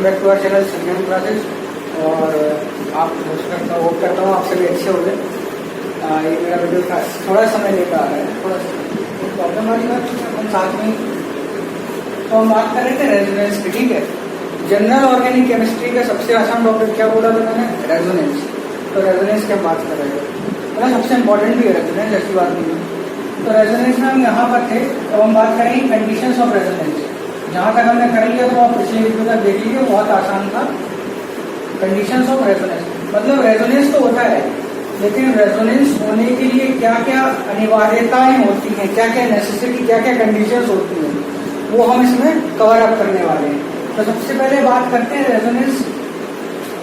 Welcome back to our channel Sangyan classes. और आप hope करता हूँ आप सभी अच्छे हो गए। ये मेरा वीडियो का थोड़ा समय लेकर आ रहा है, थोड़ा प्रॉब्लम वाली बात हम साथ में। तो हम बात कर रहे थे रेजोनेंस की, ठीक है। जनरल ऑर्गेनिक केमिस्ट्री का सबसे आसान टॉपिक क्या बोला था मैंने? रेजोनेंस। तो रेजोनेंस की हम बात कर रहे थे, मतलब सबसे इंपॉर्टेंट भी है रेजोनेंस, ऐसी बात नहीं है। तो रेजोनेंस में हम यहाँ पर थे, तो हम बात करेंगे कंडीशंस ऑफ रेजोनेंस। जहाँ तक हमने कर लिया तो आप पिछले वीडियो तक देख लीजिए, बहुत आसान था। कंडीशंस ऑफ रेजोनेंस मतलब रेजोनेंस तो होता है, लेकिन रेजोनेंस होने के लिए क्या क्या अनिवार्यताएं होती हैं, क्या क्या नेसेसिटी, क्या क्या कंडीशंस होती हैं, वो हम इसमें कवर अप करने वाले हैं। तो सबसे पहले बात करते हैं रेजोनेंस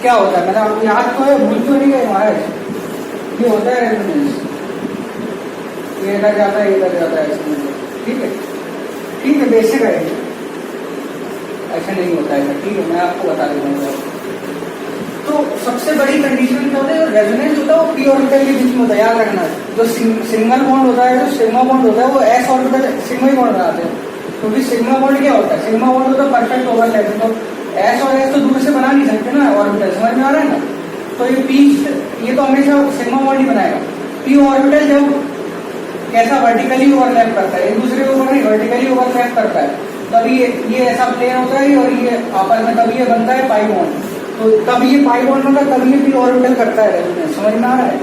क्या होता है। मैंने आपको याद तो है, भूल तो नहीं गए महाराज। ये होता है रेजोनेंस, ये इधर जाता है, इधर जाता है, ठीक है, ठीक है, बेसिक है। ऐसा नहीं होता है, ठीक है, मैं आपको बता देता हूँ। तो सबसे बड़ी कंडीशन क्या होता है? रेजोनेंस होता है वो पी ऑर्बिटल के बीच में होता है, याद रखना। जो सिंगल बॉन्ड होता है, जो सिग्मा बॉन्ड होता है, वो एस ऑर्बिटल सिग्मा ही बॉन्ड बनाते हैं। क्योंकि सिग्मा बॉन्ड क्या होता है? सिग्मा बॉन्ड होता है परफेक्ट ओवरलैप। तो एस और एस तो दूर से बना नहीं सकते ना ऑर्बिटल, समझ में आ रहा है ना। तो ये पी, ये तो हमेशा सिग्मा बॉन्ड ही बनाएगा। पी ऑर्बिटल जब कैसा वर्टिकली ओवरलैप करता है, एक दूसरे के ऊपर नहीं, वर्टिकली ओवरलैप करता है, तभी ये ऐसा प्लेन होता है और ये आपस में तभी ये बनता है पाई बॉन्ड। तो तब ये पाई बॉन्ड होगा, तभी ये पी ऑर्बिटल करता है रेजोनेंस, समझ में आ रहा है।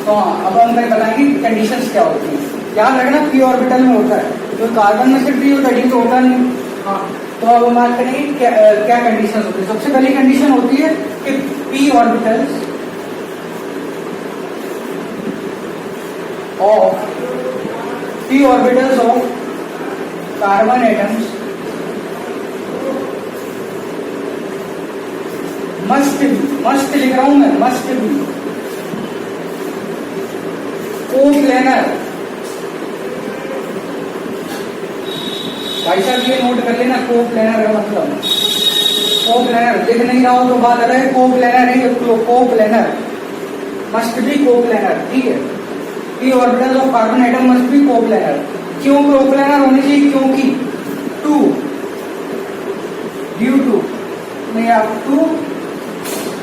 तो हाँ, अब हम बताएंगे कंडीशंस क्या होती हैं। याद रखना पी ऑर्बिटल में होता है, जो कार्बन में सिर्फ पी होता है, डी तो होता नहीं। हाँ, तो अब हम बात करेंगे क्या कंडीशंस होती है। सबसे पहली कंडीशन होती है कि P orbitals of carbon atoms must लिख रहा हूं मैं, मस्ट बी कोप्लेनर। भाई साहब ये नोट कर लेना, कोप्लेनर का मतलब, कोप्लेनर दिख नहीं रहा हो तो बात अलग है, कोप्लेनर है ये, कोप्लेनर मस्ट बी कोप्लेनर, ठीक है। P orbitals of carbon atom must be coplanar. क्यों कोप्लेनर होने चाहिए? क्योंकि due to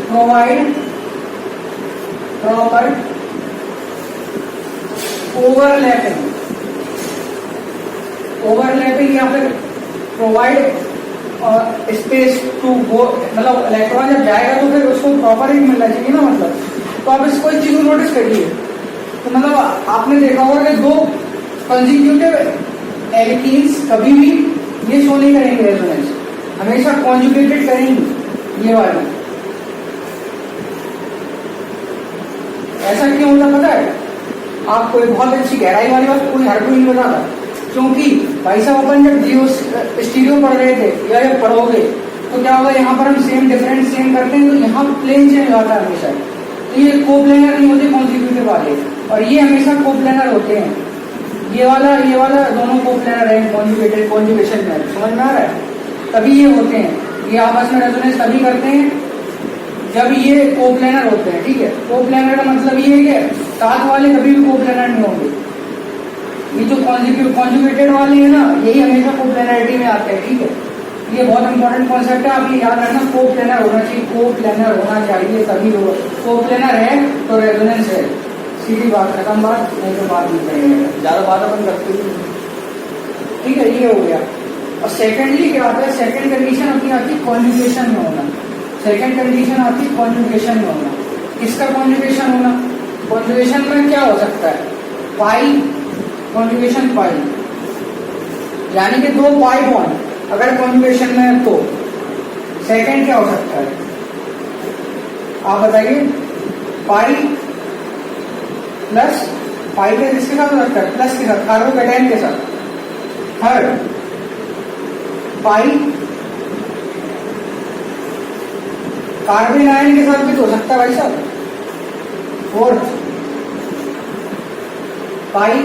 provide proper overlapping या फिर प्रोवाइड स्पेस टू गो, मतलब इलेक्ट्रॉन जब जाएगा तो फिर उसको प्रॉपर ही मिलना चाहिए ना, मतलब। तो आप इसको इस चीज को नोटिस करिए। तो मतलब आपने देखा होगा कि दो कंसेक्यूटिव एल्कीन्स कभी भी ये शो नहीं करेंगे रेजोनेंस, हमेशा कॉन्जुगेटेड करेंगे ये वाले। ऐसा क्यों होता पता है आपको? एक बहुत अच्छी गहराई वाली बात कोई हर कोई नहीं बताता। क्योंकि भाई साहब अपन जब जियो स्टीरियो पढ़ रहे थे या जब पढ़ोगे तो क्या होगा, यहाँ पर हम सेम डिफरेंस सेम करते हैं, तो यहाँ प्लेन चेंज होता है हमेशा। तो ये कोप्लेनर नहीं होते कॉन्जिक्यूटिव वाले, और ये हमेशा कोप्लेनर होते हैं। ये वाला दोनों कोप्लेनर है कॉन्जुगेशन में, समझ में आ रहा है। तभी ये होते हैं, ये आपस में रेजोनेंस तभी करते हैं जब ये कोप्लेनर होते हैं, ठीक है। कोप्लेनर का मतलब ये है कि साथ वाले कभी भी कोप्लेनर नहीं होंगे। ये जो कॉन्जुगेटेड वाले हैं ना, यही हमेशा कोप्लेनरिटी में आते हैं, ठीक है। ये बहुत इंपॉर्टेंट कॉन्सेप्ट है, आप ये याद रखना। कोप्लेनर होना चाहिए, कोप्लेनर होना चाहिए, तभी होगा। कोप्लेनर है तो रेजोनेंस है, सीधी बात, खत्म बात, नहीं तो बात नहीं करेंगे, ज्यादा बात अपन करते ही, ठीक है। ये हो गया। और सेकेंडली क्या आता है? सेकेंड कंडीशन अपनी आती है कॉन्जुगेशन में होना। सेकेंड कंडीशन आती है कॉन्जुगेशन में होना। किसका कॉन्जुगेशन होना? कॉन्जुगेशन में क्या हो सकता है? पाई कॉन्जुगेशन पाई, यानी कि दो पाई बॉन्ड अगर कॉन्जुगेशन में है तो सेकेंड क्या हो सकता है? आप बताइए। पाई प्लस, पाई के किसके साथ हो सकता है? प्लस के साथ, कार्बोकेटाइन के साथ। थर्ड पाई कार्बन आयन के साथ भी तो हो सकता है भाई साहब। फोर्थ पाई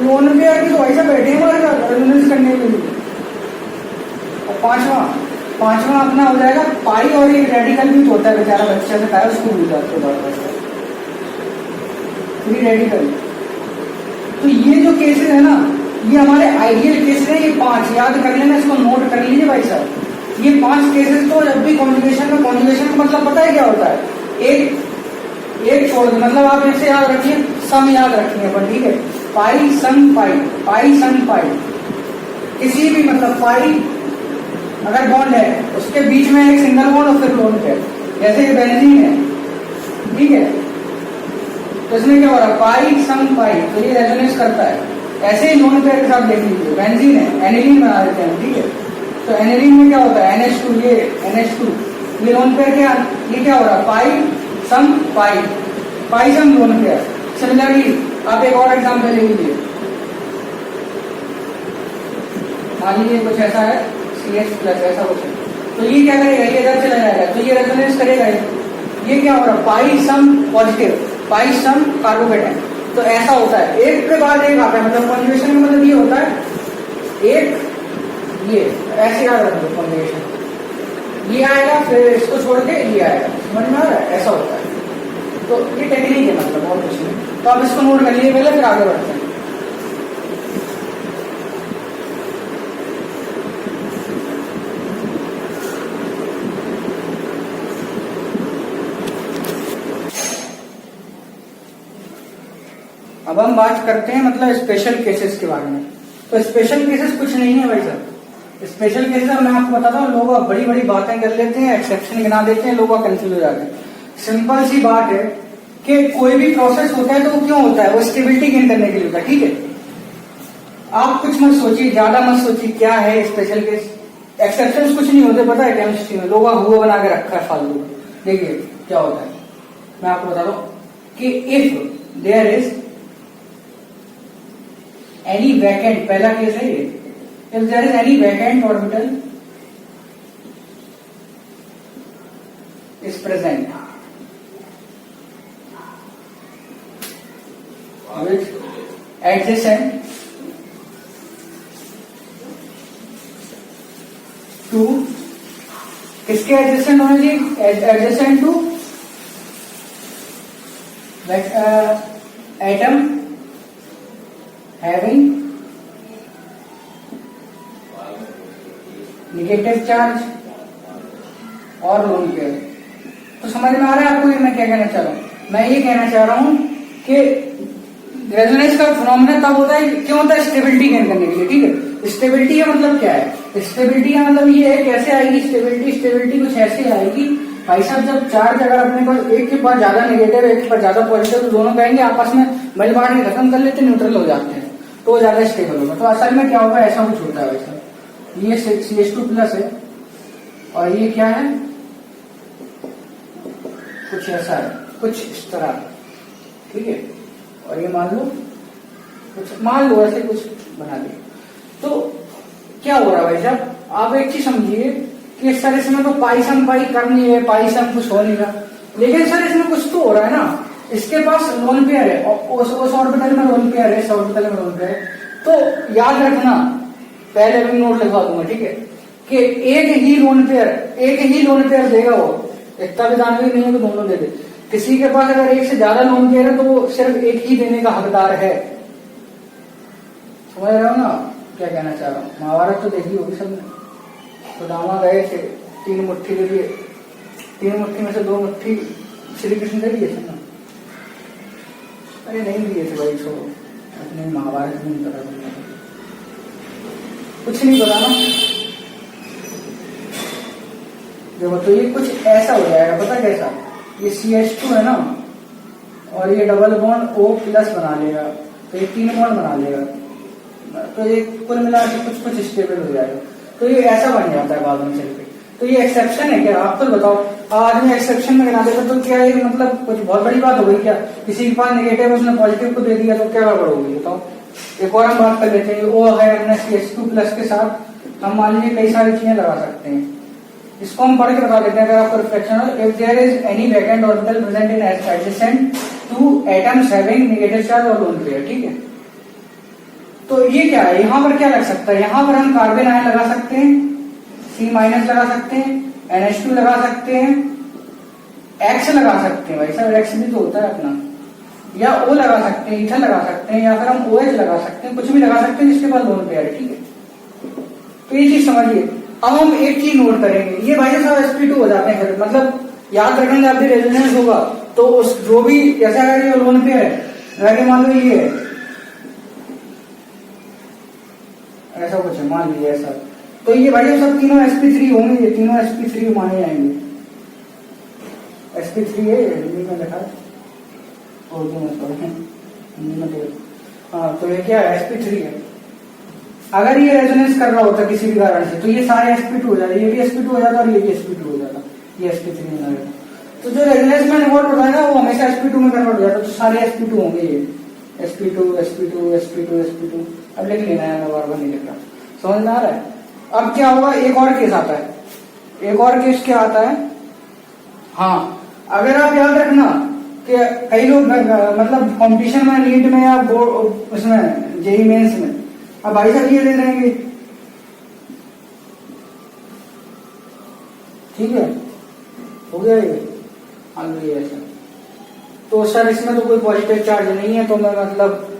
लोन पे आके तो भाई साहब बैठे हमारे साथ रेजोनेंस करने के लिए। और पांचवा अपना हो जाएगा पाई, और एक रेडिकल भी होता है बेचारा बच्चा से पाया, उसको भूल जाते हैं फ्री रेडिकल। तो ये जो केसेस है ना, ये हमारे आइडियल केस है, ये 5 याद कर लेना, इसको नोट कर लीजिए भाई साहब। ये 5 केसेस तो जब भी कॉन्जुगेशन में, कॉन्जुगेशन का मतलब पता है क्या होता है, एक छोड़ दो, मतलब आप ऐसे याद रखिए, सम याद रखिए पर, ठीक है, पाई सम पाई, पाई सम पाई, किसी भी मतलब पाई अगर बॉन्ड है उसके बीच में एक सिंगल बॉन्ड और फिर लोन पेयर, जैसे ये बेंजीन है, ठीक है, तो इसमें क्या हो रहा है, पाई सम पाई, तो ये रेजोनेंस करता है। ऐसे ही लोन पेयर के साथ देख लीजिए, बेंजीन है, एनिलीन बना देते हैं, ठीक है, तो एनिलीन में क्या होता है, NH2, ये NH2, ये लोन पेयर क्या, ये क्या हो रहा है, पाई सम पाई, पाई सम लोन पेयर। सिमिलरली आप एक और एग्जाम्पल ले लीजिए, मान लीजिए कुछ ऐसा है CH+ ऐसा कुछ है, तो ये क्या करेगा, ये इधर चला जाएगा, तो ये रेजोनेंस करेगा। ये क्या हो रहा है, पाई सम पॉजिटिव, पाई सम कार्बोकेटाइन, तो ऐसा होता है, एक के बाद एक आता है, मतलब कॉन्जुगेशन का मतलब ये होता है, एक ये ऐसे याद रखो कॉन्जुगेशन, ये आएगा फिर इसको छोड़ के ये आएगा, समझ में आ रहा है, ऐसा होता है। तो ये टेक्निक है, मतलब और कुछ नहीं, तो आप इसको नोट कर लिए पहले, फिर आगे बढ़ते हैं। अब हम बात करते हैं मतलब स्पेशल केसेस के बारे में। तो स्पेशल केसेस कुछ नहीं है भाई साहब, स्पेशल केसेस मैं आपको बताता हूँ, लोग बड़ी बड़ी बातें कर लेते हैं, एक्सेप्शन गिना देते हैं, लोग कंफ्यूज हो जाते हैं। सिंपल सी बात है कि कोई भी प्रोसेस होता है तो वो क्यों होता है, वो स्टेबिलिटी गेन करने के लिए होता है, ठीक है। आप कुछ मत सोचिए, ज्यादा मत सोचिए क्या है स्पेशल केस, एक्सेप्शन कुछ नहीं होते, पता है केमिस्ट्री में लोग हुआ बना के रखा है फालतू। देखिए क्या होता है, मैं आपको बताता हूँ कि if there is any vacant, पहला केस है ये, if there is any vacant orbital is present which adjacent to, किसके एडजेसेंट होना चाहिए, adjacent to atom having negative charge और लोन पेयर। तो समझ में आ रहा है आपको ये मैं क्या कहना चाह रहा हूँ, मैं ये कहना चाह रहा हूँ कि रेजोनेंस का फिनोमेना तब होता है, क्यों होता है, स्टेबिलिटी गेन करने के लिए, ठीक है। स्टेबिलिटी का मतलब क्या है, स्टेबिलिटी का मतलब ये है, कैसे आएगी स्टेबिलिटी, स्टेबिलिटी कुछ ऐसे आएगी भाई साहब, जब चार्ज अगर अपने पास एक के पास ज्यादा नेगेटिव एक के पास ज्यादा पॉजिटिव, तो दोनों कहेंगे आपस में मिल बांट के खत्म कर लेते, न्यूट्रल हो जाते हैं, तो वो ज्यादा स्टेबल होगा। तो असल में क्या होगा, ऐसा कुछ होता है वैसा, ये CH2+ है और ये क्या है, कुछ ऐसा है, कुछ इस तरह, ठीक है, और ये मान लो कुछ, मान लो ऐसे कुछ बना दिया। तो क्या हो रहा है भाई साहब, आप एक चीज समझिए कि इस तरह इसमें तो पाई सम पाई कर नहीं है, पाई सम कुछ हो नहीं रहा, लेकिन सर इसमें कुछ तो हो रहा है ना, इसके पास लोन पेयर है, उस ऑर्बिटल में लोन पेयर है, इस ऑर्बिटल में लोन पेयर है। तो याद रखना, पहले मैं नोट लिखवा दूंगा, ठीक है, कि एक ही लोन पेयर देगा वो, इतना भी जानकारी नहीं है कि दोनों दे दे। किसी के पास अगर एक से ज्यादा लोन पेयर है तो वो सिर्फ एक ही देने का हकदार है। समझ रहे हो ना क्या कहना चाह रहा हूँ, महाभारत तो देखी होगी सबने, तो रामा गए थे 3 मुट्ठी के लिए, 3 मुट्ठी में से 2 मुट्ठी श्री कृष्ण दे दिए थे ना, अरे नहीं दिए थे भाई, छोड़ो, अपने महाभारत नहीं पता, कुछ नहीं पता ना। देखो तो ये कुछ ऐसा हो जाएगा, पता कैसा, ये CH2 है ना, और ये डबल बॉन्ड O+ बना लेगा, तो ये 3 बॉन्ड बना लेगा, तो ये कुल मिला के कुछ स्टेबल हो जाएगा। तो ये ऐसा बन जाता है बाद में चल के। तो ये एक्सेप्शन है क्या, आप तो बताओ, आदमी एक्सेप्शन में गिना देगा तो क्या ये मतलब कुछ बहुत बड़ी बात हो गई क्या, किसी के पास नेगेटिव उसने पॉजिटिव को दे दिया तो क्या गड़बड़ होगी बताओ। एक और हम बात कर लेते हैं, वो है अपने CH2+ के साथ हम मान लीजिए कई सारी चीजें लगा सकते हैं, इसको हम पढ़ के बता देते हैं। अगर आपको रिफ्लेक्शन हो, if there is any vacant orbital present in adjacent to atoms having negative charge और लोन पेयर, ठीक है। तो ये क्या है, यहाँ पर क्या लग सकता है, यहाँ पर हम कार्बन आयन लगा सकते हैं, C- लगा सकते हैं, NH2 लगा सकते हैं, X लगा सकते हैं, भाई साहब X भी तो होता है अपना, या O लगा सकते हैं, ईथर लगा सकते हैं, या फिर हम OH लगा सकते हैं, कुछ भी लगा सकते हैं जिसके पास लोन पेयर है, ठीक है। तो ये चीज समझिए। अब हम एक चीज नोट करेंगे, ये भाई साहब sp2 हो जाते हैं, मतलब याद रखना जब भी रेजोनेंस होगा तो उस जो भी जैसे अगर ये लोन पेयर है, अगर मान लो ये है ऐसा कुछ है, मान लीजिए ऐसा, तो ये भाई सब तीनों sp3 होंगे, ये तीनों sp3 माने जाएंगे। sp3 है, हिंदी में लिखा है, उर्दू में पढ़े हिंदी में तो हाँ, तो ये क्या है, sp3 है। अगर ये रेजोनेंस कर रहा होता किसी भी कारण से तो ये सारे sp2 हो जाते, ये भी sp2 हो जाता और ये भी sp2 हो जाता, ये sp3 हो जाएगा। तो जो रेजोनेंस में इन्वॉल्व होता है ना वो हमेशा sp2 में कन्वर्ट हो जाता है, तो सारे sp2 होंगे, ये sp2 sp2 sp2 sp2। अब लिख लेना है, मैं बार बार नहीं लिख रहा, समझ में आ रहा है। अब क्या होगा, एक और केस आता है, एक और केस क्या आता है, हाँ अगर आप याद रखना कि कई लोग मतलब कंपटीशन में, नीट में या उसमें जेईई मेंस में, अब भाई साहब ये दे देंगे, ठीक है, हो गया ये, हाँ ये ऐसा। तो सर इसमें तो कोई पॉजिटिव चार्ज नहीं है, तो मैं मतलब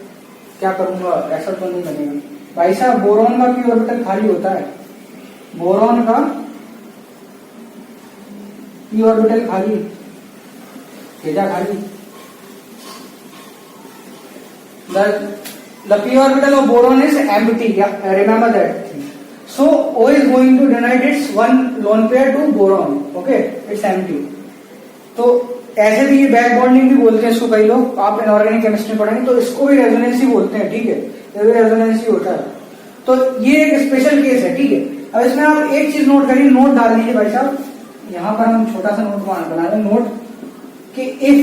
क्या करूंगा, ऐसा तो नहीं बनेगा भाई साहब। बोरॉन का p ऑर्बिटल खाली होता है, बोरॉन का p ऑर्बिटल खाली, भेजा खाली। The p orbital of boron is empty. Yeah, remember that thing. So O is going to donate its one lone pair to boron. Okay, it's empty. तो ऐसे भी ये बैक बॉन्डिंग भी बोलते हैं इसको कई लोग, आप इनऑर्गेनिक केमिस्ट्री पढ़ेंगे तो इसको भी रेजोनेंस ही बोलते हैं, ठीक है, ये भी रेजोनेंस ही होता है। तो ये एक स्पेशल केस है, ठीक है। अब इसमें आप एक चीज नोट करिए, नोट डाल दीजिए भाई साहब, यहाँ पर हम छोटा सा नोट बना रहे, नोट कि इफ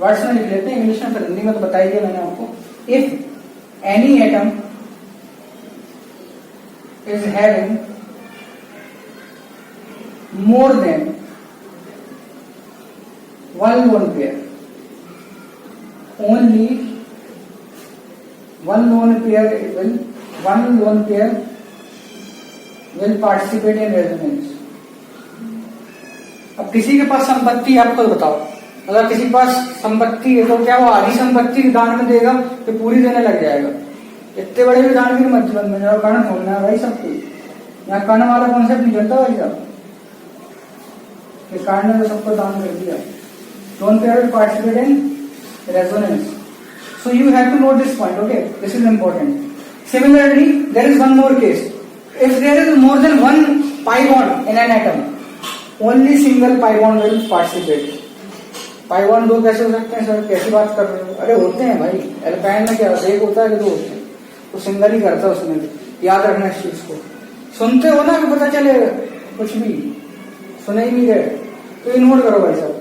वर्ड्स में लिख लेते हैं, इंग्लिश में फिर हिंदी में तो बताई दिया मैंने आपको। If any atom is having more than one lone pair, only one lone pair will participate in resonance. अब किसी के पास संपत्ति, आपको बताओ, अगर किसी के पास संपत्ति है तो क्या वो आधी संपत्ति दान में देगा तो पूरी देने लग जाएगा? इतने बड़े भी दान की मत में जाओ, कर्ण खोलना है भाई सबको, यहाँ कर्ण वाला कॉन्सेप्ट नहीं चलता भाई साहब, कर्ण ने तो सबको दान कर दिया। Lone pair will participate in resonance. So you have to note this point, okay? This is important. Similarly, there is one more case. If there is more than one pi bond in an atom, only single pi bond will participate. Pi bond दो कैसे हो सकते हैं sir, कैसी बात कर रहे हो? अरे होते हैं भाई, एल्काइन में क्या होता है, एक होता है कि दो होते हैं, तो सिंगल ही करता है उसमें भी, याद रखना इस चीज को। सुनते हो ना कि पता चले कुछ भी सुने ही नहीं गए, तो ये नोट करो भाई साहब।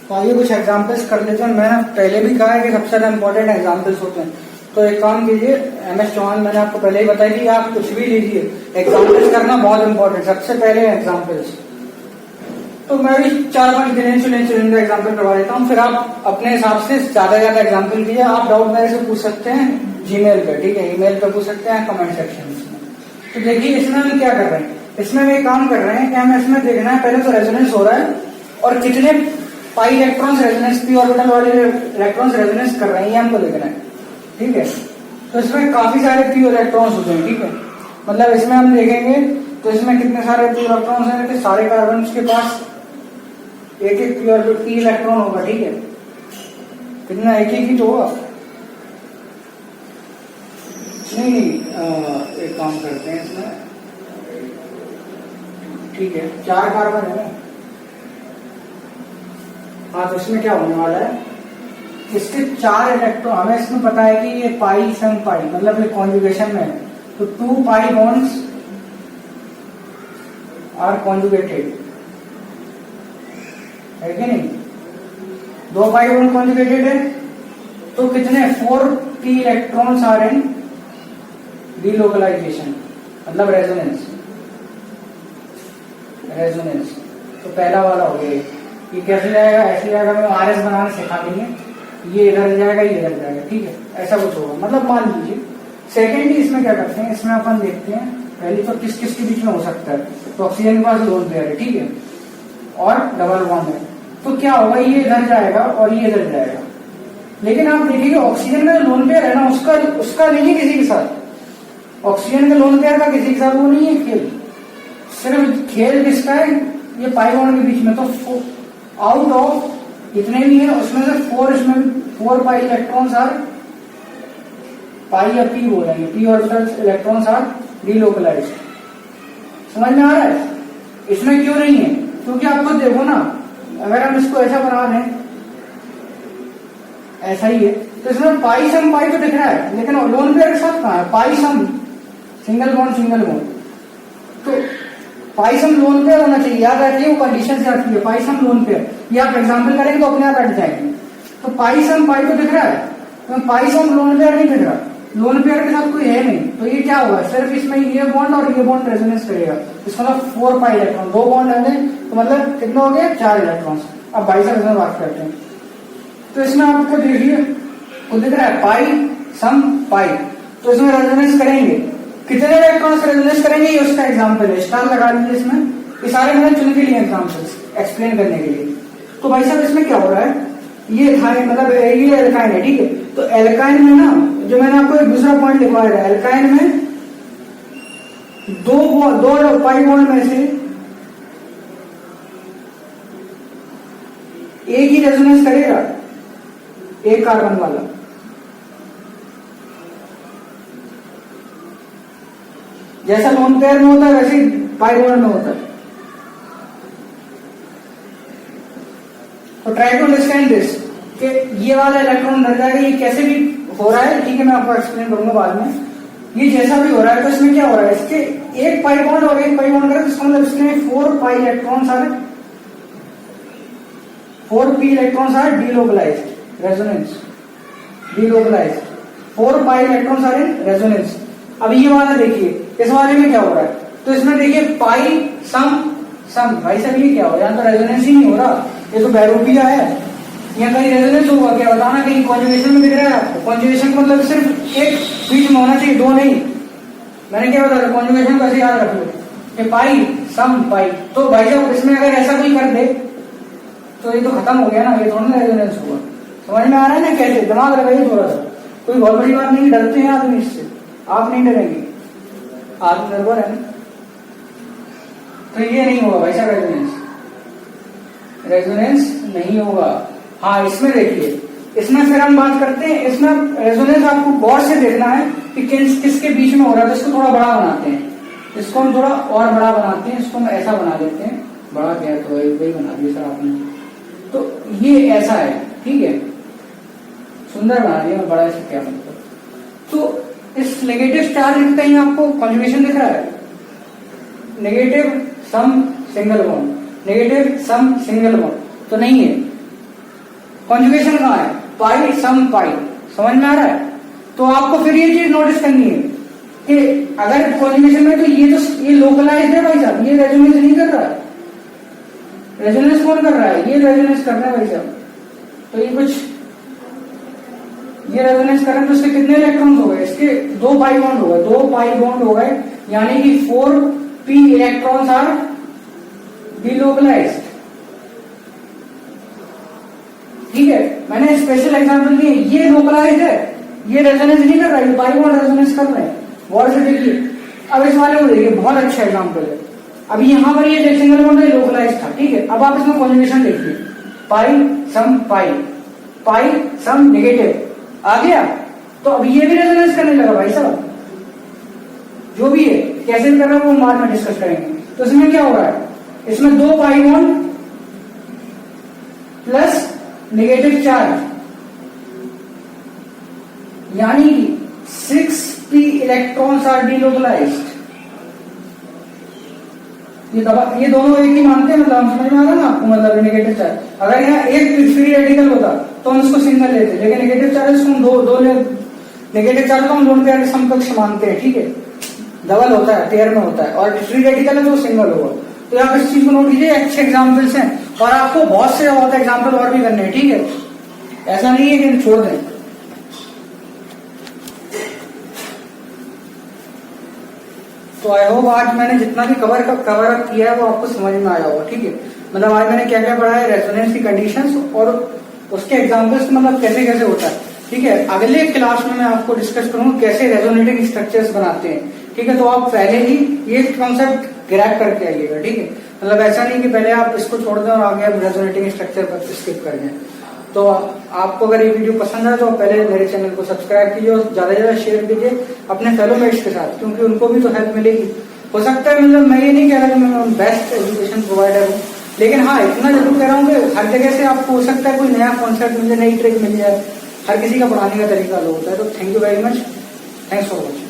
तो आइए कुछ एग्जाम्पल्स कर लेते हैं। मैंने पहले भी कहा है कि सबसे ज्यादा इंपॉर्टेंट एग्जाम्पल्स होते हैं, तो एक काम कीजिए, MS चौहान मैंने आपको पहले ही बताया कि आप कुछ भी लीजिए, एग्जाम्पल्स करना बहुत इंपॉर्टेंट, सबसे पहले एग्जाम्पल्स। तो मैं भी 4-5 गिने का एग्जाम्पल करवा देता हूँ, फिर आप अपने हिसाब से ज्यादा एग्जाम्पल कीजिए। आप डाउट मेरे से पूछ सकते हैं जीमेल पे, ठीक है, ईमेल पे पूछ सकते हैं, कमेंट सेक्शन में। तो देखिए इसमें हम क्या कर रहे हैं, इसमें हम एक काम कर रहे हैं कि हमें इसमें देखना है पहले तो रेजोनेंस हो रहा है और कितने pi electrons resonance, P orbital वाले इलेक्ट्रॉन्स रेजोनेंस कर रहे हैं, ये हमको देखना है, ठीक है। तो इसमें काफी सारे पी इलेक्ट्रॉन्स होते हैं, ठीक है, मतलब इसमें हम देखेंगे तो इसमें कितने सारे पी इलेक्ट्रॉन्स हैं, कि सारे कार्बन के पास एक एक पी इलेक्ट्रॉन होगा, ठीक है, कितना, एक ही तो होगा, नहीं एक काम करते हैं इसमें, ठीक है, 4 कार्बन है ना, हाँ, तो इसमें क्या होने वाला है, इसके 4 इलेक्ट्रॉन, हमें इसमें पता है कि ये पाई सम पाई, मतलब ये कॉन्जुगेशन में है, तो 2 पाई बॉन्ड्स आर कॉन्जुगेटेड, है कि नहीं, 2 पाई बॉन्ड कॉन्जुगेटेड है, तो कितने 4 p electrons are in delocalization, मतलब रेजोनेंस, तो पहला वाला हो गया। ये कैसे जाएगा, ऐसे जाएगा, मैं RS बनाना सिखा देंगे, ये इधर जाएगा, ये इधर जाएगा, ठीक है, ऐसा कुछ होगा, मतलब मान लीजिए। सेकेंडली इसमें क्या करते हैं, इसमें अपन देखते हैं पहली तो किस किस के बीच में हो सकता है, तो ऑक्सीजन के पास लोन पेयर है, ठीक है, और डबल बॉन्ड है, तो क्या होगा, ये इधर जाएगा और ये इधर जाएगा। लेकिन आप देखिए ऑक्सीजन का लोन पेयर है ना, उसका नहीं है किसी के साथ, ऑक्सीजन का लोन पेयर का किसी के साथ वो नहीं है खेल, सिर्फ खेल किसका है, ये पाई बॉन्ड के बीच में। तो आउट ऑफ इतने भी है उसमें से 4 पाई इलेक्ट्रॉन्स आर पाई या पी हो जाएंगे, p orbitals electrons are delocalized. समझ में आ रहा है? इसमें क्यों नहीं है, क्योंकि आप खुद देखो ना, अगर हम इसको ऐसा बना दें, ऐसा ही है, तो इसमें पाई सम पाई तो दिख रहा है, लेकिन लोन पेयर के साथ कहां है, पाई सम सिंगल बॉन्ड। तो पाई सम लोन पेयर होना चाहिए, याद रखिए, वो कंडीशन से आती है, पाई सम लोन पेयर। ये आप एग्जाम्पल करेंगे तो अपने आप हट जाएंगे। तो पाई सम पाई तो दिख रहा है, तो पाई सम लोन पेयर नहीं दिख रहा, लोन पेयर के साथ कोई है नहीं, तो ये क्या होगा, सिर्फ इसमें ये बॉन्ड और ये बॉन्ड रेजोनेंस करेगा, इसका मतलब 4 पाई इलेक्ट्रॉन, 2 बॉन्ड है तो मतलब कितना हो गया, 4 इलेक्ट्रॉन। अब बाई साहब इसमें बात करते हैं, तो इसमें आपको देखिए वो दिख रहा है पाई सम पाई, तो इसमें रेजोनेंस करेंगे, कितने इलेक्ट्रॉन रेजोनेंस करेंगे, ये उसका एग्जाम्पल है, स्टार लगा लीजिए इसमें, ये सारे मैंने चुन के लिए एग्जाम्पल्स एक्सप्लेन करने के लिए। तो भाई साहब इसमें क्या हो रहा है, ये मतलब ये एल्काइन है, ठीक है, तो एल्काइन में ना, जो मैंने आपको एक दूसरा पॉइंट लिखवाया था, एल्काइन में दो पाई बॉन्ड में से एक ही रेजोनेंस करेगा, एक कार्बन वाला, जैसा लोन पेयर में होता है वैसे ही पाई बॉन्ड में होता है। तो ट्राई टू अंडरस्टैंड दिस, कि ये वाला इलेक्ट्रॉन डर जाएगा, ये कैसे भी हो रहा है, ठीक है, मैं आपको एक्सप्लेन करूंगा बाद में। ये जैसा भी हो रहा है, तो इसमें क्या हो रहा है, इसके एक पाई बॉन्ड और एक पाई बॉन्ड करें, तो इसका मतलब इसमें 4 pi electrons are 4 p electrons are delocalized, resonance delocalized, 4 pi electrons are in resonance. अब ये वाला देखिए, इस वाले में क्या हो रहा है, तो इसमें देखिए पाई सम सम, भाई साहब ये क्या हो रहा है, यहाँ तो रेजोनेंस ही नहीं हो रहा, ये तो बैरोपिया है, यहाँ कहीं रेजोनेंस होगा क्या बताना, कहीं कॉन्जुगेशन में दिख रहा है आपको, कॉन्जुगेशन का मतलब सिर्फ एक बीच में होना चाहिए, दो नहीं, मैंने क्या बताया, कॉन्जुगेशन को ऐसे याद रख लो कि पाई सम पाई। तो भाई साहब इसमें अगर ऐसा कोई कर दे तो ये तो खत्म हो गया ना, ये थोड़ा ना रेजोनेंस हुआ। समझ में आ रहा है ना, कैसे दिमाग लगाइए थोड़ा सा, कोई बहुत बड़ी बात नहीं, डरते हैं आदमी इससे, आप नहीं डरेंगे, आत्मनिर्भर है ना। तो ये नहीं होगा भाई साहब, रेजोनेंस नहीं होगा। हाँ इसमें देखिए, इसमें फिर हम बात करते हैं, इसमें रेजोनेंस आपको गौर से देखना है कि किसके बीच में हो रहा है, तो इसको थोड़ा बड़ा बनाते हैं, इसको हम थोड़ा और बड़ा बनाते हैं, इसको हम ऐसा बना देते हैं, बड़ा क्या तो वही बना दिया सर आपने, तो ये ऐसा है, ठीक है, सुंदर बना दिया, बड़ा ऐसा क्या मतलब। तो इस नेगेटिव चार्ज कहीं आपको कॉन्जुगेशन दिख रहा है, नेगेटिव सम सिंगल बॉन्ड, नेगेटिव सम सिंगल बॉन्ड, तो नहीं है। कॉन्जुगेशन कहाँ है, पाई सम पाई, समझ में आ रहा है। तो आपको फिर ये चीज नोटिस करनी है कि अगर कॉन्जुगेशन में, तो ये लोकलाइज्ड है भाई साहब, ये रेजोनेंस नहीं कर रहा है, रेजोनेंस कौन कर रहा है, ये रेजोनेंस कर रहा है भाई साहब। तो ये कुछ ये रेजोनेंस कर रहे हैं, तो इसके कितने इलेक्ट्रॉन्स हो गए, इसके 2 पाई बॉन्ड हो गए, 2 पाई बॉन्ड हो गए, यानी कि 4 पी इलेक्ट्रॉन्स आर डीलोकलाइज्ड, ठीक है। मैंने स्पेशल एग्जांपल दिए, ये लोकलाइज्ड है, ये रेजोनेंस नहीं कर रहा है, ये पाई बॉन्ड रेजोनेंस कर रहे हैं, गौर से देखिए। अब इस वाले को देखिए, बहुत अच्छा एग्जांपल है। अब यहाँ पर ये सिंगल बॉन्ड लोकलाइज्ड था, ठीक है। अब आप इसमें कॉन्जुगेशन देखिए, पाई सम पाई, पाई सम नेगेटिव आ गया, तो अब ये भी रेजोनेंस करने लगा भाई साहब, जो भी है कैसे कर रहा है वो बाद में डिस्कस करेंगे। तो इसमें क्या हो रहा है, इसमें 2 pi bond plus negative charge, यानी 6 पी इलेक्ट्रॉन्स आर डीलोकलाइज्ड। ये दोनों एक ही मानते हैं, मतलब समझ में आ रहा है ना आपको, मतलब नेगेटिव चार्ज, अगर यहाँ एक फ्री रेडिकल होता तो हम इसको सिंगल लेते, लेकिन नेगेटिव चार्ज को हम दो नेगेटिव चार्ज को हम लोन पेयर के समकक्ष मानते हैं, ठीक है, डबल होता है, पेयर में होता है, और फ्री रेडिकल है तो सिंगल होगा। तो आप इस चीज को नोट कीजिए, अच्छे एग्जाम्पल्स हैं, और आपको बहुत से एग्जाम्पल और भी करने हैं, ठीक है, ऐसा नहीं है कि छोड़ दें। तो आई होप आज मैंने जितना भी कवर अप किया है वो आपको समझ में आया होगा, ठीक है। मतलब आज मैंने क्या क्या पढ़ा है, रेजोनेंस की कंडीशंस और उसके एग्जांपल्स, मतलब कैसे कैसे होता है, ठीक है। अगले क्लास में मैं आपको डिस्कस करूंगा कैसे रेजोनेटिंग स्ट्रक्चर्स बनाते हैं, ठीक है। तो आप पहले ही ये कॉन्सेप्ट ग्रैब करके आइएगा, ठीक है। मतलब ऐसा नहीं कि पहले आप इसको छोड़ दें और आगे आप रेजोनेटिंग स्ट्रक्चर पर स्किप कर जाएं। तो आपको अगर ये वीडियो पसंद आए तो आप पहले मेरे चैनल को सब्सक्राइब कीजिए और ज्यादा से ज्यादा शेयर कीजिए अपने फेलो मेट्स के साथ, क्योंकि उनको भी तो हेल्प मिलेगी। हो सकता है, मतलब मैं ये नहीं कह रहा कि मैं बेस्ट एजुकेशन प्रोवाइडर हूँ, लेकिन हाँ इतना जरूर कह रहा हूँ कि हर जगह से आपको हो सकता है कोई नया कॉन्सेप्ट मिल जाए, नई ट्रिक मिल जाए। हर किसी का पढ़ाने का तरीका अलग होता है। तो thank you very much, thanks for watching.